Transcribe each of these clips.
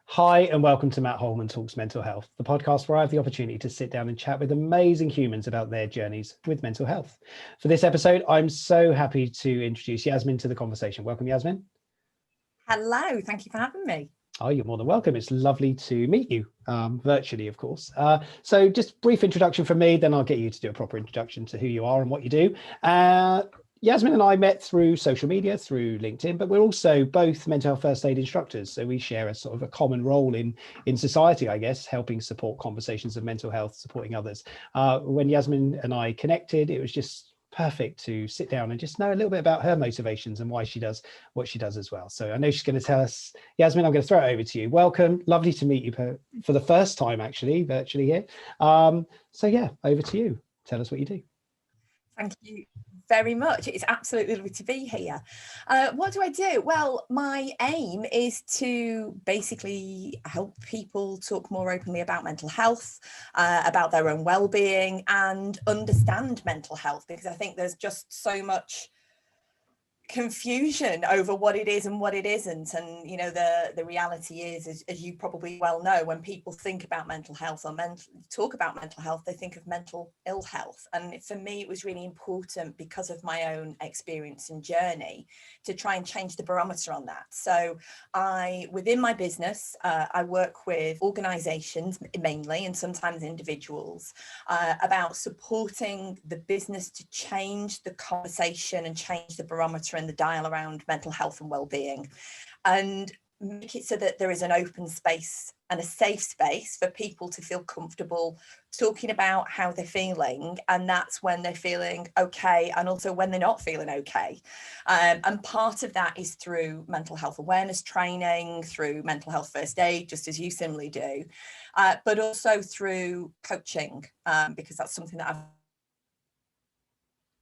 Hi, and welcome to Matt Holman Talks Mental Health, the podcast where I have the opportunity to sit down and chat with amazing humans about their journeys with mental health. For this episode, I'm so happy to introduce Yasmin to the conversation. Welcome, Yasmin. Hello, thank you for having me. Oh, you're more than welcome. It's lovely to meet you, virtually, of course. So just brief introduction from me, then I'll get you to do a proper introduction to who you are and what you do. Yasmin and I met through social media, through LinkedIn, but we're also both mental health first aid instructors. So we share a sort of a common role in society, I guess, helping support conversations of mental health, supporting others. When Yasmin and I connected, it was just perfect to sit down and just know a little bit about her motivations and why she does what she does as well. So I know she's going to tell us. Yasmin, I'm going to throw it over to you. Welcome. Lovely to meet you for the first time, actually, virtually here. So yeah, over to you. Tell us what you do. Thank you very much. It's absolutely lovely to be here. What do I do? Well, my aim is to basically help people talk more openly about mental health, about their own well-being, and understand mental health, because I think there's just so much confusion over what it is and what it isn't. And you know, the reality is, as you probably well know, when people think about mental health or talk about mental health, they think of mental ill health. And for me, it was really important, because of my own experience and journey, to try and change the barometer on that. So within my business, I work with organizations mainly, and sometimes individuals, about supporting the business to change the conversation and change the barometer and the dial around mental health and well-being, and make it so that there is an open space and a safe space for people to feel comfortable talking about how they're feeling. And that's when they're feeling okay, and also when they're not feeling okay. And part of that is through mental health awareness training, through mental health first aid, just as you similarly do, but also through coaching, because that's something that I've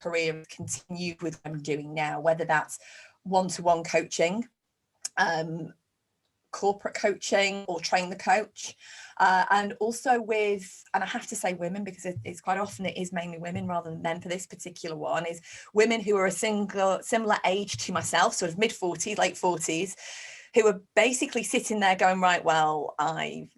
career continued with what I'm doing now, whether that's one-to-one coaching, corporate coaching, or train the coach, and also with, and I have to say women, because it's quite often it is mainly women rather than men for this particular one, is women who are a similar age to myself, sort of mid-40s, late 40s, who are basically sitting there going, right, well,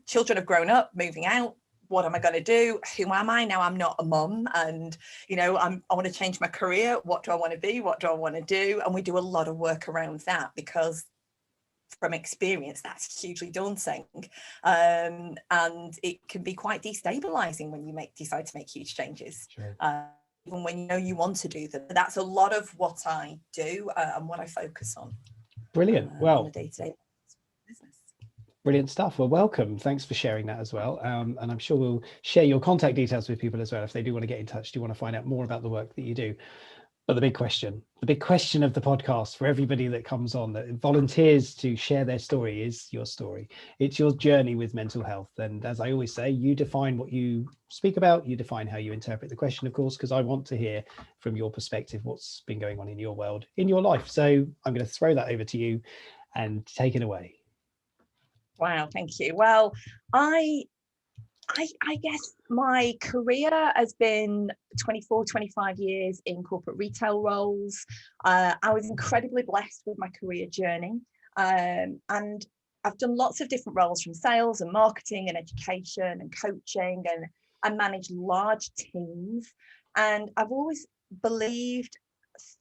children have grown up, moving out. What am I going to do? Who am I now? I'm not a mum, and you know, I want to change my career. What do I want to be? What do I want to do? And we do a lot of work around that, because from experience, that's hugely daunting, and it can be quite destabilizing when you decide to make huge changes. Sure. Even when you know you want to do them. That's a lot of what I do and what I focus on. Brilliant. Well, on a day-to-day business. Brilliant stuff. Well, welcome. Thanks for sharing that as well. And I'm sure we'll share your contact details with people as well if they do want to get in touch, do want to find out more about the work that you do. But the big question of the podcast for everybody that comes on, that volunteers to share their story, is your story. It's your journey with mental health. And as I always say, you define what you speak about, you define how you interpret the question, of course, because I want to hear from your perspective what's been going on in your world, in your life. So I'm going to throw that over to you and take it away. Wow, thank you. Well, I guess my career has been 24, 25 years in corporate retail roles. I was incredibly blessed with my career journey. And I've done lots of different roles, from sales and marketing and education and coaching, and I manage large teams. And I've always believed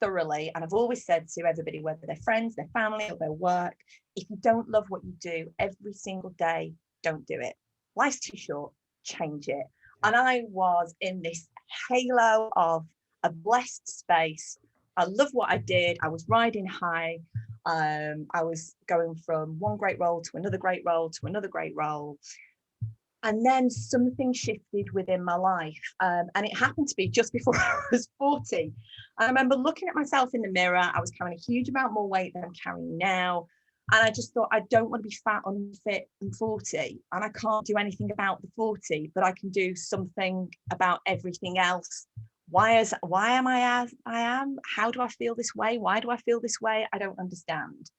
thoroughly, and I've always said to everybody, whether they're friends, their family, or their work, if you don't love what you do every single day, don't do it. Life's too short, change it. And I was in this halo of a blessed space. I love what I did. I was riding high. I was going from one great role to another great role to another great role. And then something shifted within my life. And it happened to be just before I was 40. I remember looking at myself in the mirror. I was carrying a huge amount more weight than I'm carrying now. And I just thought, I don't want to be fat, unfit, and 40. And I can't do anything about the 40, but I can do something about everything else. Why am I as I am? How do I feel this way? Why do I feel this way? I don't understand.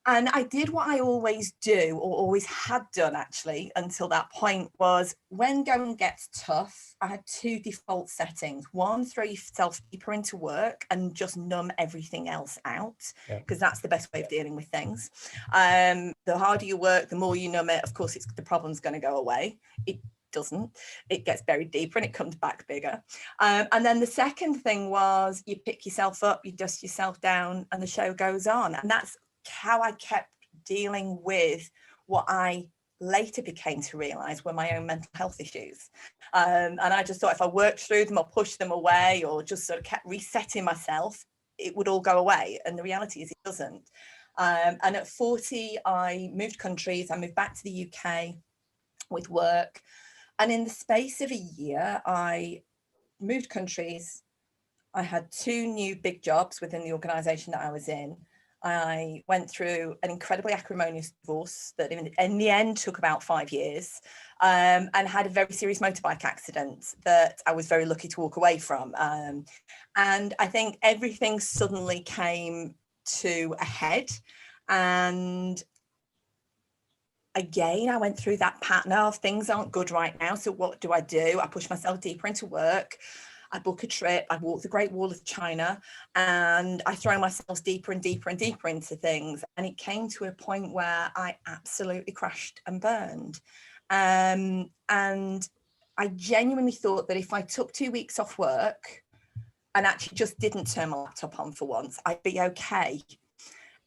And I did what I always do, or always had done actually, until that point, was when going gets tough, I had two default settings. One, throw yourself deeper into work and just numb everything else out, because that's the best way of dealing with things. The harder you work, the more you numb it. Of course, the problem's going to go away. It doesn't. It gets buried deeper and it comes back bigger. And then the second thing was you pick yourself up, you dust yourself down, and the show goes on. And that's how I kept dealing with what I later became to realize were my own mental health issues. And I just thought if I worked through them or pushed them away or just sort of kept resetting myself, it would all go away. And the reality is it doesn't. And at 40, I moved countries. I moved back to the UK with work. And in the space of a year, I moved countries. I had two new big jobs within the organization that I was in. I went through an incredibly acrimonious divorce that in the end took about 5 years, and had a very serious motorbike accident that I was very lucky to walk away from. And I think everything suddenly came to a head. And again, I went through that pattern of things aren't good right now. So what do? I push myself deeper into work. I book a trip, I walk the Great Wall of China, and I throw myself deeper and deeper and deeper into things. And it came to a point where I absolutely crashed and burned. And I genuinely thought that if I took 2 weeks off work and actually just didn't turn my laptop on for once, I'd be okay.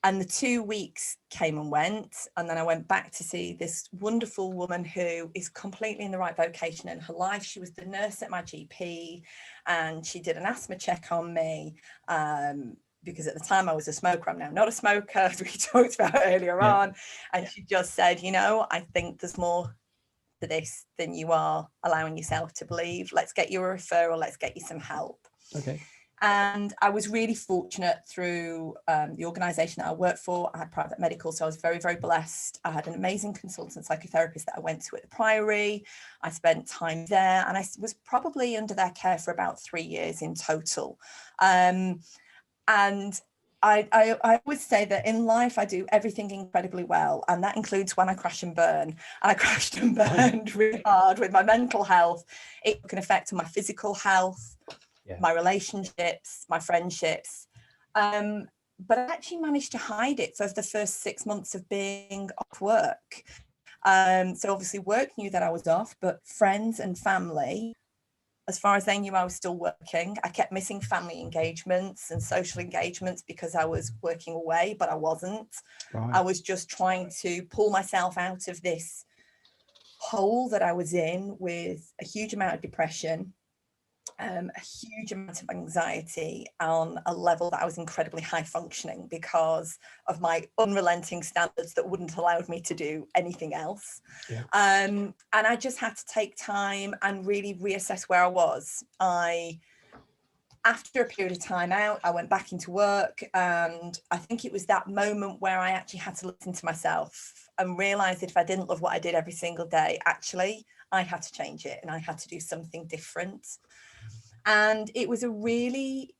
And the 2 weeks came and went. And then I went back to see this wonderful woman who is completely in the right vocation in her life. She was the nurse at my GP, and she did an asthma check on me, because at the time I was a smoker. I'm now not a smoker, as we talked about earlier on. And she just said, I think there's more to this than you are allowing yourself to believe. Let's get you a referral. Let's get you some help. Okay. And I was really fortunate through the organisation that I worked for. I had private medical, so I was very, very blessed. I had an amazing consultant psychotherapist that I went to at the Priory. I spent time there, and I was probably under their care for about 3 years in total. And I always say that in life, I do everything incredibly well. And that includes when I crash and burn. And I crashed and burned really hard with my mental health. It took an effect on my physical health, my relationships, my friendships. But I actually managed to hide it for the first 6 months of being off work. So obviously work knew that I was off, but friends and family, as far as they knew, I was still working. I kept missing family engagements and social engagements because I was working away, but I wasn't. Right. I was just trying to pull myself out of this hole that I was in with a huge amount of depression, a huge amount of anxiety on a level that I was incredibly high functioning because of my unrelenting standards that wouldn't allow me to do anything else. Yeah. And I just had to take time and really reassess where I was. After a period of time out, I went back into work, and I think it was that moment where I actually had to listen to myself and realize that if I didn't love what I did every single day, actually, I had to change it and I had to do something different. And it was a really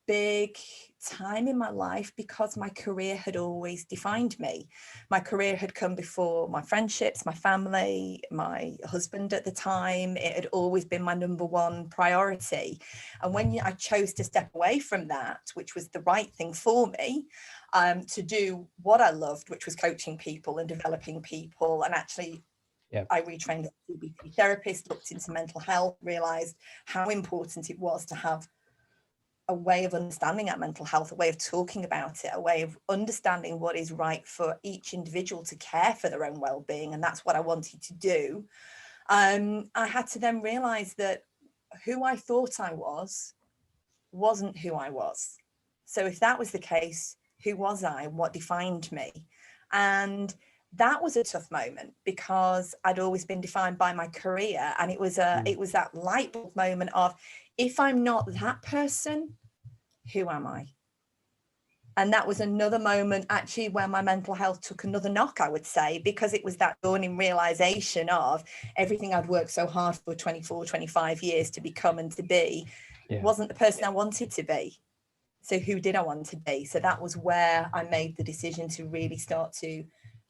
big time in my life because my career had always defined me. My career had come before my friendships, my family, my husband at the time. It had always been my number one priority. And when I chose to step away from that, which was the right thing for me, to do what I loved, which was coaching people and developing people, and actually I retrained as a CBT therapist, looked into mental health, realized how important it was to have a way of understanding our mental health, a way of talking about it, a way of understanding what is right for each individual to care for their own well-being. And that's what I wanted to do. I had to then realize that who I thought I was wasn't who I was. So if that was the case, who was I? What defined me? And that was a tough moment because I'd always been defined by my career. And it was that light bulb moment of, if I'm not that person, who am I? And that was another moment actually where my mental health took another knock, I would say, because it was that dawning realization of everything I'd worked so hard for 24, 25 years to become and to be wasn't the person I wanted to be. So who did I want to be? So that was where I made the decision to really start to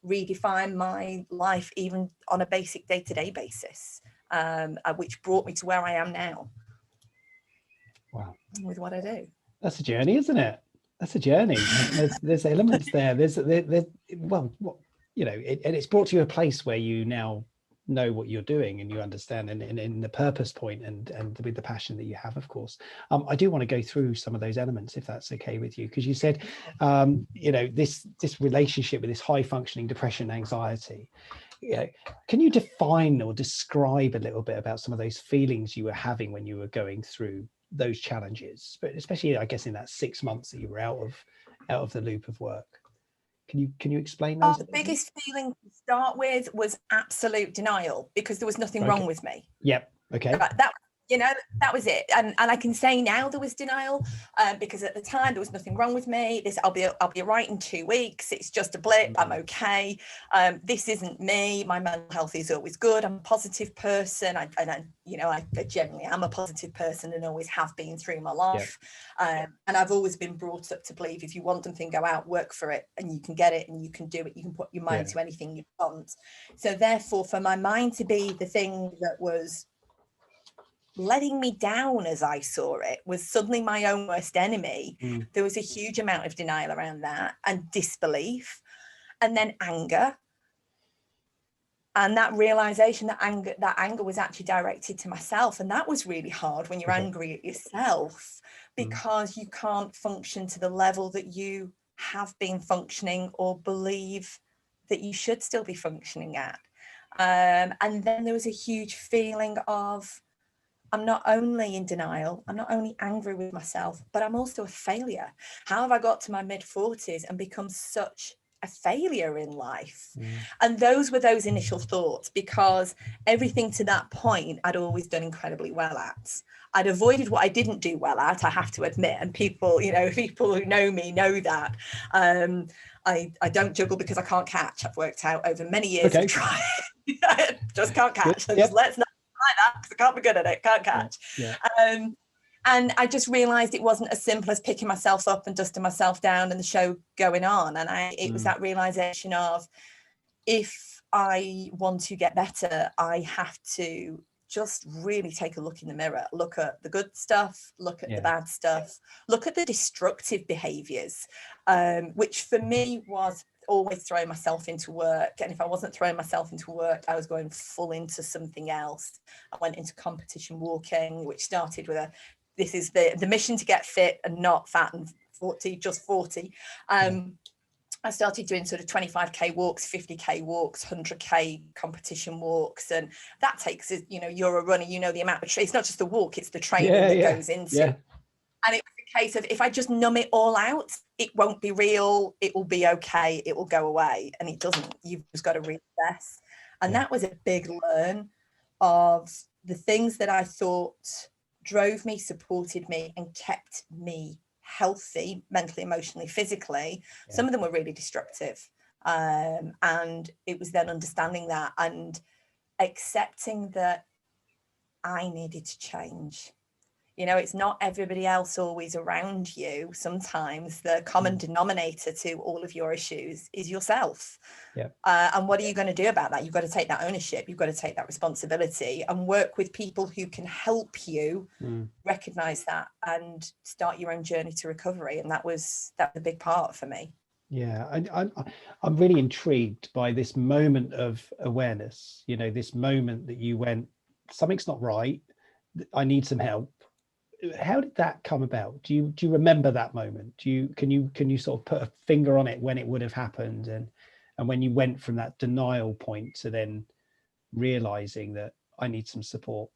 redefine my life, even on a basic day-to-day basis, which brought me to where I am now. Wow. With what I do. That's a journey, isn't it? That's a journey. There's elements there. There's well, you know, and it's brought you a place where you now know what you're doing and you understand, and in the purpose point and with the passion that you have, of course. I do want to go through some of those elements, if that's okay with you, because you said, you know, this relationship with this high functioning depression, anxiety. You know, can you define or describe a little bit about some of those feelings you were having when you were going through those challenges, but especially, I guess, in that 6 months that you were out of the loop of work? Can you explain those? The biggest feeling to start with was absolute denial, because there was nothing wrong with me. Yep. Okay. That, you know, that was it. And I can say now there was denial, because at the time there was nothing wrong with me. I'll be right in 2 weeks. It's just a blip. I'm okay. This isn't me. My mental health is always good. I'm a positive person. I you know, I generally am a positive person and always have been through my life. Yep. And I've always been brought up to believe if you want something, go out, work for it, and you can get it, and you can do it. You can put your mind to anything you want. So therefore, for my mind to be the thing that was letting me down, as I saw it, was suddenly my own worst enemy. There was a huge amount of denial around that, and disbelief, and then anger, and that realization that anger was actually directed to myself. And that was really hard when you're angry at yourself, because you can't function to the level that you have been functioning or believe that you should still be functioning at. And then there was a huge feeling of, I'm not only in denial, I'm not only angry with myself, but I'm also a failure. How have I got to my mid-40s and become such a failure in life? And those were those initial thoughts, because everything to that point I'd always done incredibly well at. I'd avoided what I didn't do well at, I have to admit, and people, you know, people who know me know that. I don't juggle because I can't catch. I've worked out over many years of trying. Just can't catch. So just let's not try that, because I can't be good at it, can't catch. And I just realized it wasn't as simple as picking myself up and dusting myself down and the show going on. And it was that realization of, if I want to get better, I have to just really take a look in the mirror, look at the good stuff, look at the bad stuff, look at the destructive behaviors, which for me was always throwing myself into work. And if I wasn't throwing myself into work, I was going full into something else. I went into competition walking, which started with this is the mission to get fit and not fat and 40, just 40. I started doing sort of 25k walks, 50k walks, 100k competition walks, and that takes, you know, you're a runner, you know, the amount of it's not just the walk, it's the training that goes into. And it was a case of, if I just numb it all out, it won't be real, it will be okay, it will go away. And it doesn't. You've just got to reassess. And that was a big learn of the things that I thought drove me, supported me, and kept me healthy, mentally, emotionally, physically. Some of them were really destructive. And it was then understanding that and accepting that I needed to change. You know, it's not everybody else always around you. Sometimes the common denominator to all of your issues is yourself. And what are you going to do about that? You've got to take that ownership. You've got to take that responsibility and work with people who can help you recognize that and start your own journey to recovery. And that was a big part for me. I'm really intrigued by this moment of awareness, you know, this moment that you went, something's not right, I need some help. How did that come about? Do you remember that moment? Can you sort of put a finger on it when it would have happened, and when you went from that denial point to then realizing that I need some support?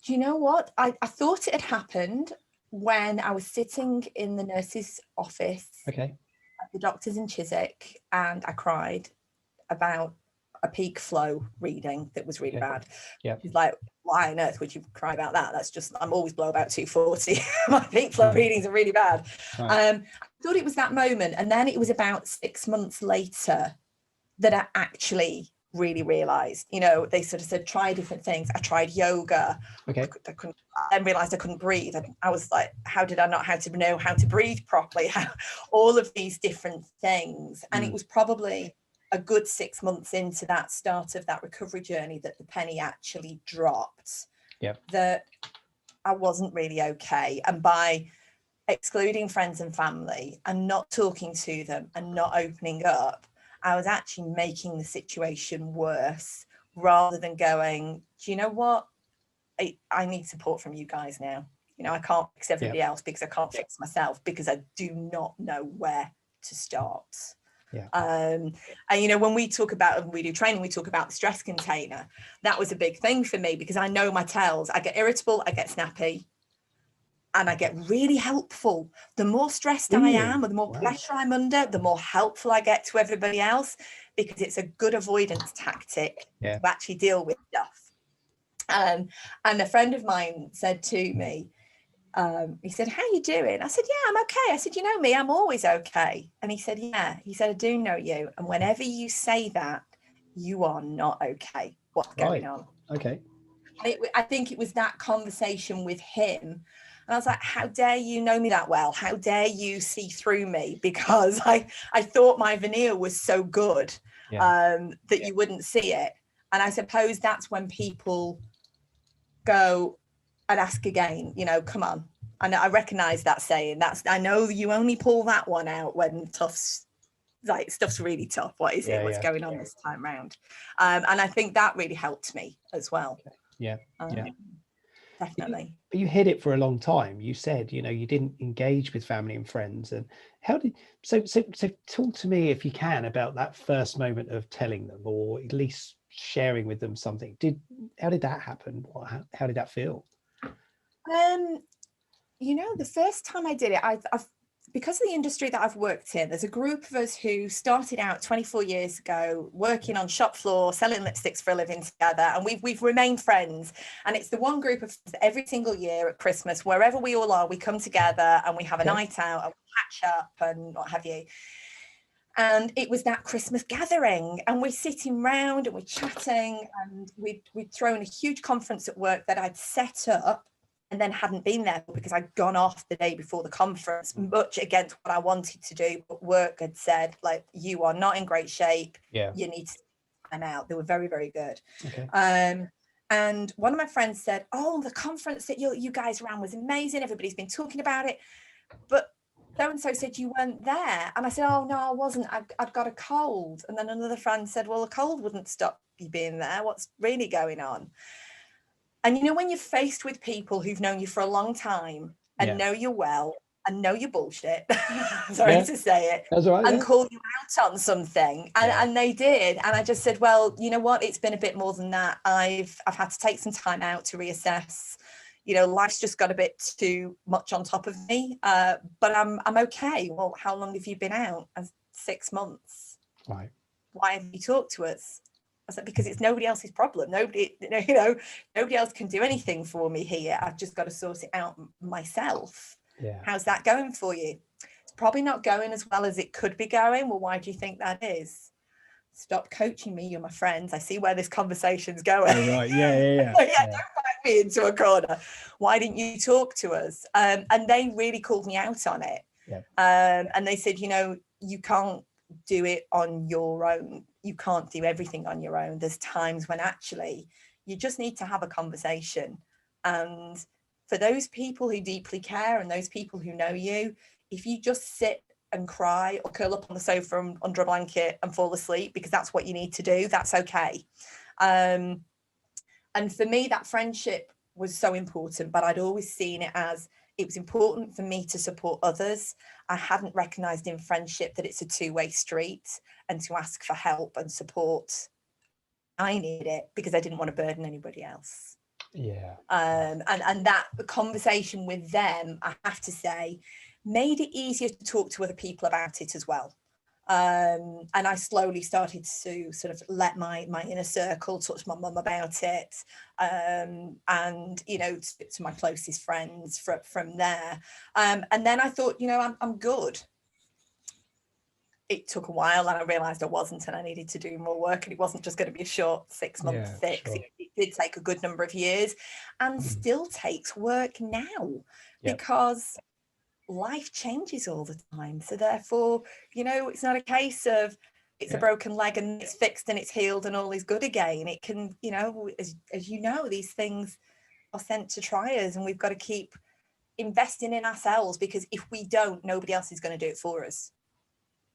Do you know what? I thought it had happened when I was sitting in the nurse's office at the doctor's in Chiswick, and I cried about a peak flow reading that was really bad. She's like, why on earth would you cry about that? That's just, I'm always below about 240. My peak flow readings are really bad. I thought it was that moment, and then it was about 6 months later that I actually really realized, you know, they sort of said, try different things. I tried yoga. Okay. I then realized I couldn't breathe. And I was like, how did I not know how to breathe properly? All of these different things. And it was probably a good 6 months into that start of that recovery journey that the penny actually dropped. Yeah. That I wasn't really okay. And by excluding friends and family and not talking to them and not opening up, I was actually making the situation worse rather than going, do you know what? I need support from you guys now. You know, I can't fix everybody else because I can't fix myself, because I do not know where to start. Yeah. And you know, when we talk about, when we do training, we talk about the stress container. That was a big thing for me, because I know my tells. I get irritable, I get snappy, and I get really helpful. The more stressed I am, or the more pressure I'm under, the more helpful I get to everybody else, because it's a good avoidance tactic to actually deal with stuff. And a friend of mine said to me, he said, how you doing? I said, yeah, I'm okay. I said, you know me, I'm always okay. And he said, yeah. He said, I do know you. And whenever you say that, you are not okay. What's going on? Okay. I think it was that conversation with him. And I was like, how dare you know me that well? How dare you see through me? Because I thought my veneer was so good that you wouldn't see it. And I suppose that's when people go and ask again, you know, come on. And I recognize that saying. I know you only pull that one out when stuff's really tough. What is it? What's going on this time round? And I think that really helped me as well. Yeah. Definitely. But you hid it for a long time. You said, you know, you didn't engage with family and friends. And how did, so talk to me, if you can, about that first moment of telling them, or at least sharing with them something. How did that happen? How did that feel? You know, the first time I did it, I've because of the industry that I've worked in, there's a group of us who started out 24 years ago working on shop floor, selling lipsticks for a living together, and we've remained friends. And it's the one group of every single year at Christmas, wherever we all are, we come together and we have a night out and we catch up and what have you. And it was that Christmas gathering, and we're sitting round and we're chatting, and we'd thrown a huge conference at work that I'd set up and then hadn't been there because I'd gone off the day before the conference, much against what I wanted to do. But work had said, like, you are not in great shape. Yeah. You need to time out. They were very, very good. Okay. And one of my friends said, oh, the conference that you guys ran was amazing. Everybody's been talking about it. But so-and-so said you weren't there. And I said, oh, no, I wasn't. I've got a cold. And then another friend said, well, the cold wouldn't stop you being there. What's really going on? And, you know, when you're faced with people who've known you for a long time and know you well and know your bullshit, sorry to say it, that's all right, and call you out on something. And they did. And I just said, well, you know what? It's been a bit more than that. I've had to take some time out to reassess. You know, life's just got a bit too much on top of me, but I'm okay. Well, how long have you been out? 6 months. Right. Why have you talked to us? I said, because it's nobody else's problem. Nobody else can do anything for me here. I've just got to sort it out myself. Yeah. How's that going for you? It's probably not going as well as it could be going. Well, why do you think that is? Stop coaching me. You're my friends. I see where this conversation's going. Oh, right. Yeah. Don't back me into a corner. Why didn't you talk to us? And they really called me out on it. Yeah. And they said, you know, you can't do it on your own. You can't do everything on your own. There's times when actually you just need to have a conversation. And for those people who deeply care and those people who know you, if you just sit and cry or curl up on the sofa under a blanket and fall asleep because that's what you need to do, that's okay. And for me, that friendship was so important, but I'd always seen it as it was important for me to support others. I hadn't recognized in friendship that it's a two-way street, and to ask for help and support, I need it because I didn't want to burden anybody else. Yeah. And that conversation with them, I have to say, made it easier to talk to other people about it as well. And I slowly started to sort of let my inner circle talk to my mum about it, and you know, to my closest friends from there. And then I thought, you know, I'm good. it took a while, and I realized I wasn't, and I needed to do more work, and it wasn't just going to be a short 6-month fix. Sure. It did take a good number of years, and still takes work now, Yep. because life changes all the time. So therefore, you know, it's not a case of it's a broken leg and it's fixed and it's healed and all is good again. It can, you know, as you know, these things are sent to try us, and we've got to keep investing in ourselves, because if we don't, nobody else is going to do it for us.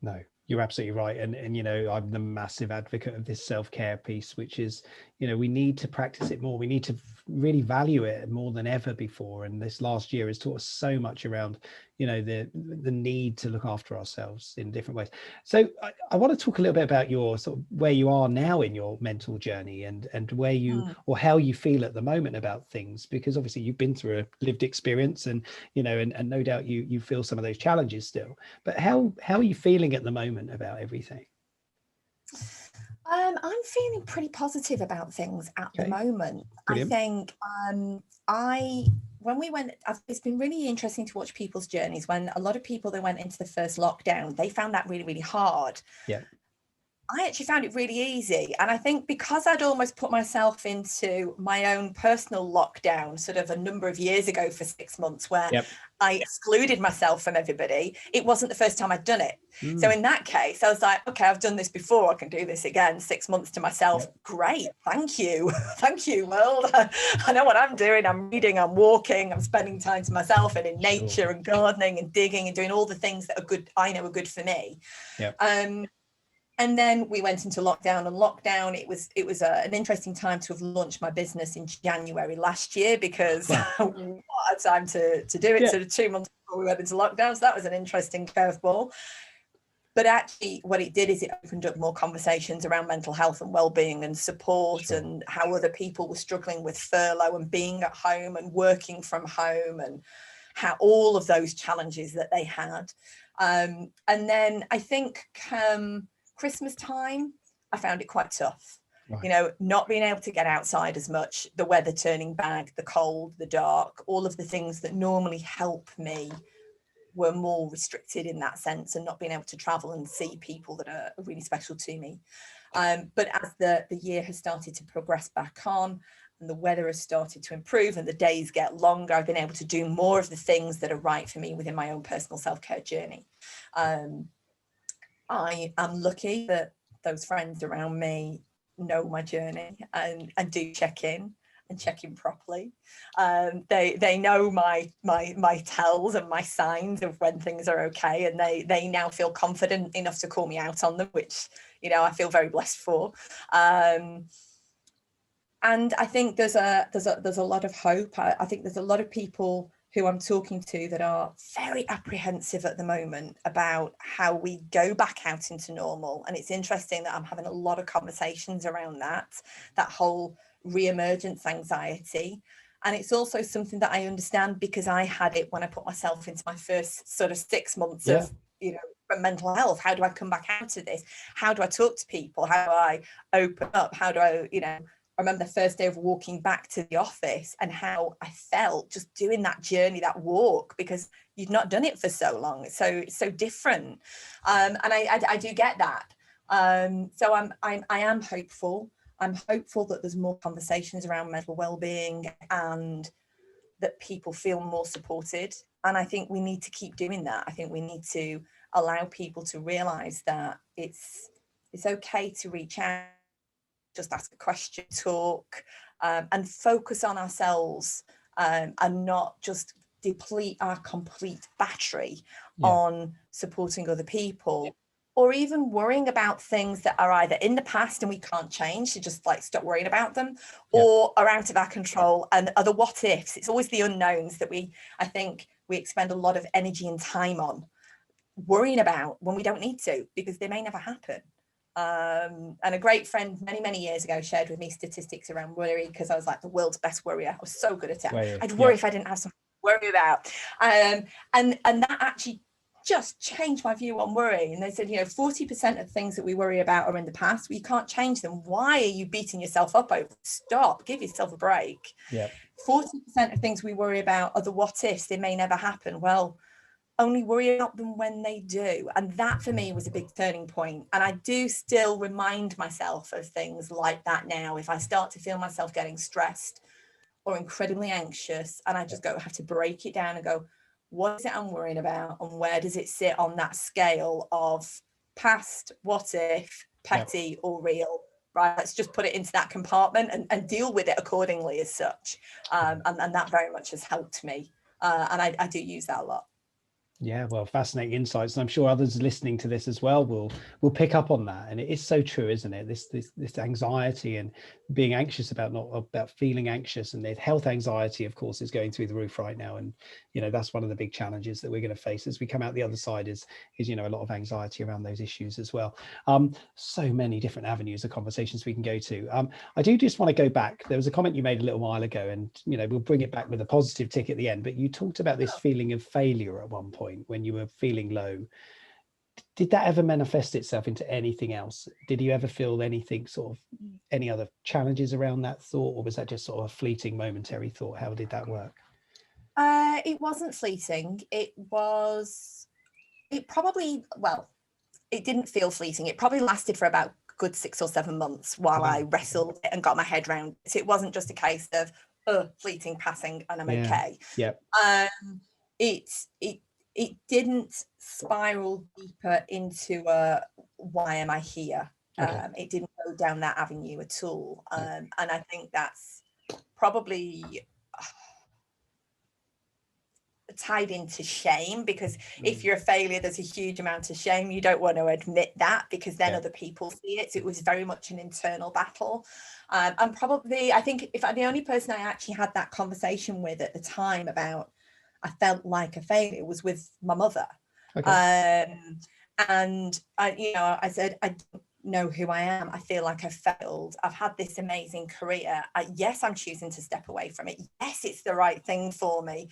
No, you're absolutely right. And, you know, I'm the massive advocate of this self-care piece, which is, you know, we need to practice it more. We need to really value it more than ever before. And this last year has taught us so much around, you know, the need to look after ourselves in different ways. So I want to talk a little bit about your sort of where you are now in your mental journey, and where you or how you feel at the moment about things, because obviously you've been through a lived experience, and, you know, and no doubt you feel some of those challenges still. But how are you feeling at the moment about everything? I'm feeling pretty positive about things at the moment. Brilliant. I think when we went, it's been really interesting to watch people's journeys. When a lot of people that went into the first lockdown, they found that really, really hard. Yeah. I actually found it really easy. And I think because I'd almost put myself into my own personal lockdown sort of a number of years ago for 6 months, where I excluded myself from everybody, it wasn't the first time I'd done it. So in that case, I was like, okay, I've done this before, I can do this again. 6 months to myself. Great. Thank you. Thank you, world. I know what I'm doing. I'm reading, I'm walking, I'm spending time to myself and in nature and gardening and digging and doing all the things that are good, I know are good for me. And then we went into lockdown, and lockdown, it was an interesting time to have launched my business in January last year, because what a time to do it. Sort of 2 months before we went into lockdown. So that was an interesting curveball. But actually what it did is it opened up more conversations around mental health and well-being and support, and how other people were struggling with furlough and being at home and working from home, and how all of those challenges that they had. And then I think Christmas time, I found it quite tough. You know, not being able to get outside as much, the weather turning bad, the cold, the dark, all of the things that normally help me were more restricted in that sense, and not being able to travel and see people that are really special to me. But as the year has started to progress back on, and the weather has started to improve and the days get longer, I've been able to do more of the things that are right for me within my own personal self-care journey. I am lucky that those friends around me know my journey and do check in properly. They know my tells and my signs of when things are okay, and they now feel confident enough to call me out on them, which, you know, I feel very blessed for. And I think there's a lot of hope. I think there's a lot of people who I'm talking to that are very apprehensive at the moment about how we go back out into normal. And it's interesting that I'm having a lot of conversations around that whole re-emergence anxiety. And it's also something that I understand, because I had it when I put myself into my first sort of 6 months of, you know, from mental health. How do I come back out of this? How do I talk to people? How do I open up? How do I, you know, I remember the first day of walking back to the office and how I felt just doing that journey, that walk, because you'd not done it for so long. It's so different. And I do get that. So I am hopeful. I'm hopeful that there's more conversations around mental well-being, and that people feel more supported. And I think we need to keep doing that. I think we need to allow people to realize that it's okay to reach out, just ask a question, talk, and focus on ourselves, and not just deplete our complete battery on supporting other people, or even worrying about things that are either in the past and we can't change, so just like stop worrying about them, or are out of our control, and are the what ifs. It's always the unknowns that I think we expend a lot of energy and time on worrying about when we don't need to, because they may never happen. And a great friend many years ago shared with me statistics around worry, because I was like the world's best worrier. I was so good at it. I'd worry if I didn't have something to worry about. And that actually just changed my view on worry. And they said, you know, 40% of things that we worry about are in the past. We can't change them. Why are you beating yourself up over? Stop, give yourself a break. 40% of things we worry about are the what ifs. They may never happen. Well, only worry about them when they do. And that for me was a big turning point. And I do still remind myself of things like that now. If I start to feel myself getting stressed or incredibly anxious, and I just have to break it down and go, what is it I'm worrying about? And where does it sit on that scale of past, what if, petty or real? Right, let's just put it into that compartment and deal with it accordingly as such. And that very much has helped me. And I do use that a lot. Yeah, well, fascinating insights, and I'm sure others listening to this as well will pick up on that. And it is so true, isn't it? This anxiety and being anxious about feeling anxious, and the health anxiety, of course, is going through the roof right now. And that's one of the big challenges that we're going to face as we come out the other side is a lot of anxiety around those issues as well. So many different avenues of conversations we can go to. I do just want to go back. There was a comment you made a little while ago, and we'll bring it back with a positive tick at the end. But you talked about this feeling of failure at one point when you were feeling low. Did that ever manifest itself into anything else? Did you ever feel anything, sort of any other challenges around that thought, or was that just sort of a fleeting momentary thought? How did that work? It wasn't fleeting. It didn't feel fleeting. It probably lasted for about a good 6 or 7 months while I wrestled it and got my head around it. It wasn't just a case of fleeting, passing, and I'm okay. Yeah. It didn't spiral deeper into why am I here? Okay. It didn't go down that avenue at all. And I think that's probably tied into shame, because if you're a failure, there's a huge amount of shame. You don't want to admit that, because then other people see it. So it was very much an internal battle. And probably, I think if the only person I actually had that conversation with at the time about I felt like a failure was with my mother. Okay. And I said, I don't know who I am. I feel like I've failed. I've had this amazing career. Yes, I'm choosing to step away from it. Yes, it's the right thing for me.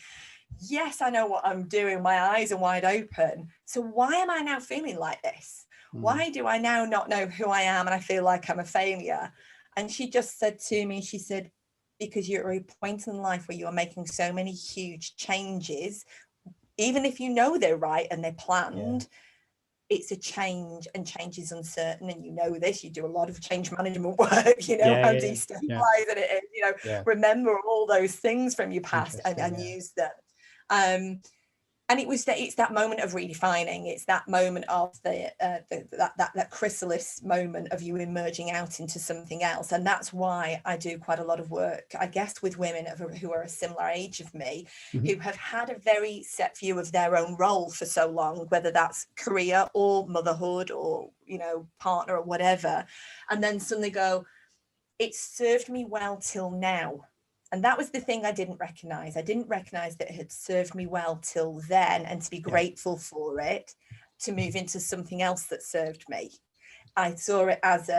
Yes, I know what I'm doing. My eyes are wide open. So why am I now feeling like this? Why do I now not know who I am and I feel like I'm a failure? And she just said to me, she said, because you're at a point in life where you are making so many huge changes, even if you know they're right and they're planned, it's a change, and change is uncertain. And this, you do a lot of change management work, how destabilizing it is, remember all those things from your past and use them. And it's that moment of redefining. It's that moment of that chrysalis moment of you emerging out into something else. And that's why I do quite a lot of work, I guess, with women who are a similar age of me, who have had a very set view of their own role for so long, whether that's career or motherhood or, partner or whatever. And then suddenly go, it served me well till now. And that was the thing I didn't recognize. I didn't recognize that it had served me well till then, and to be grateful for it, to move into something else that served me. I saw it as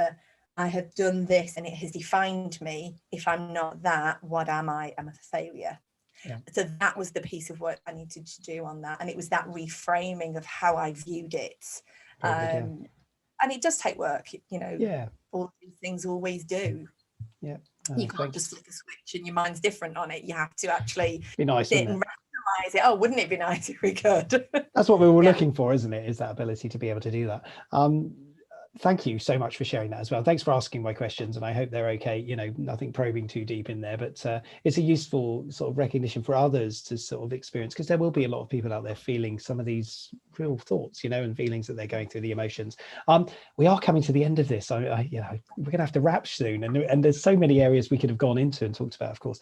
I have done this and it has defined me. If I'm not that, what am I? I'm a failure. Yeah. So that was the piece of work I needed to do on that. And it was that reframing of how I viewed it. And it does take work, all these things always do. Yeah. You can't just flick a switch and your mind's different on it. You have to actually be nice, sit and rationalize it. Oh, wouldn't it be nice if we could? That's what we were looking for, isn't it? Is that ability to be able to do that. Thank you so much for sharing that as well. Thanks for asking my questions, and I hope they're okay. Nothing probing too deep in there, but it's a useful sort of recognition for others to sort of experience, because there will be a lot of people out there feeling some of these real thoughts, and feelings that they're going through, the emotions. We are coming to the end of this. We're going to have to wrap soon, and there's so many areas we could have gone into and talked about, of course.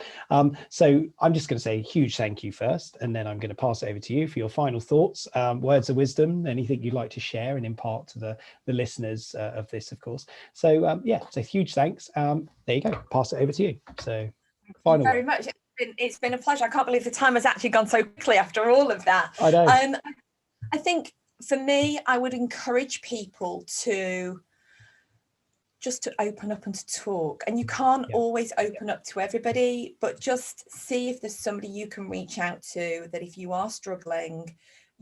So I'm just going to say a huge thank you first, and then I'm going to pass it over to you for your final thoughts, words of wisdom, anything you'd like to share and impart to the listeners of this, of course. So so huge thanks. There you go, pass it over to you. So final very much. It's been a pleasure. I can't believe the time has actually gone so quickly after all of that. I know. I think for me, I would encourage people to just to open up and to talk. And you can't always open up to everybody, but just see if there's somebody you can reach out to, that if you are struggling,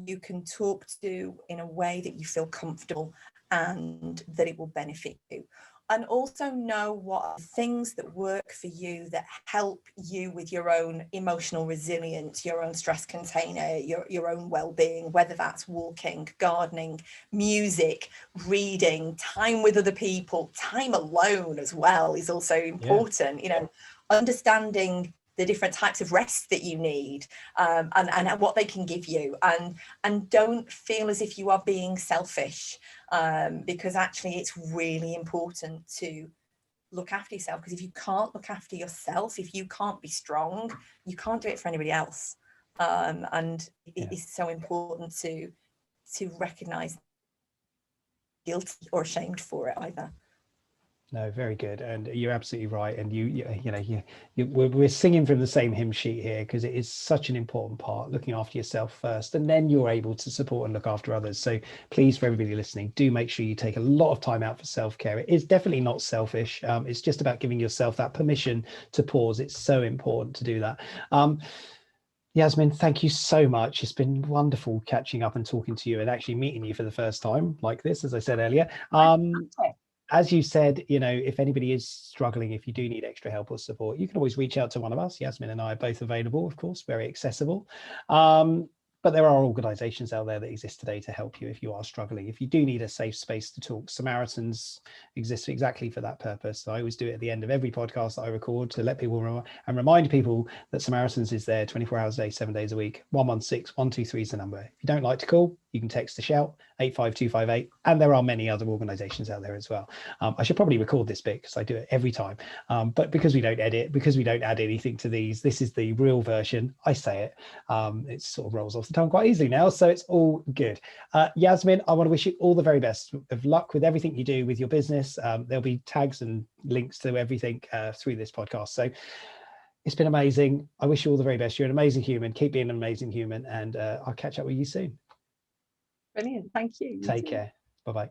you can talk to in a way that you feel comfortable and that it will benefit you. and also know what are things that work for you, that help you with your own emotional resilience, your own stress container, your own well-being, whether that's walking, gardening, music, reading, time with other people, time alone as well is also important. You know, understanding the different types of rest that you need, and what they can give you, and don't feel as if you are being selfish, because actually it's really important to look after yourself, because if you can't look after yourself, if you can't be strong, you can't do it for anybody else. And it is so important to recognize guilty or ashamed for it either. No, very good, and you're absolutely right. And we're singing from the same hymn sheet here, because it is such an important part, looking after yourself first, and then you're able to support and look after others. So please, for everybody listening, do make sure you take a lot of time out for self-care. It is definitely not selfish. It's just about giving yourself that permission to pause. It's so important to do that. Yasmin, thank you so much. It's been wonderful catching up and talking to you, and actually meeting you for the first time like this, as I said earlier. As you said, if anybody is struggling, if you do need extra help or support, you can always reach out to one of us. Yasmin and I are both available, of course, very accessible. But there are organisations out there that exist today to help you if you are struggling. If you do need a safe space to talk, Samaritans exists exactly for that purpose. I always do it at the end of every podcast that I record, to let people and remind people that Samaritans is there 24 hours a day, 7 days a week. 116 123 is the number. If you don't like to call, you can text the shout 85258, and there are many other organisations out there as well. I should probably record this bit because I do it every time, but because we don't edit, because we don't add anything to these, this is the real version. I say it, it sort of rolls off the tongue quite easily now, so it's all good. Yasmin, I want to wish you all the very best of luck with everything you do with your business. There'll be tags and links to everything through this podcast, so it's been amazing. I wish you all the very best. You're an amazing human. Keep being an amazing human, and I'll catch up with you soon. Brilliant. Thank you. Take care. Bye-bye.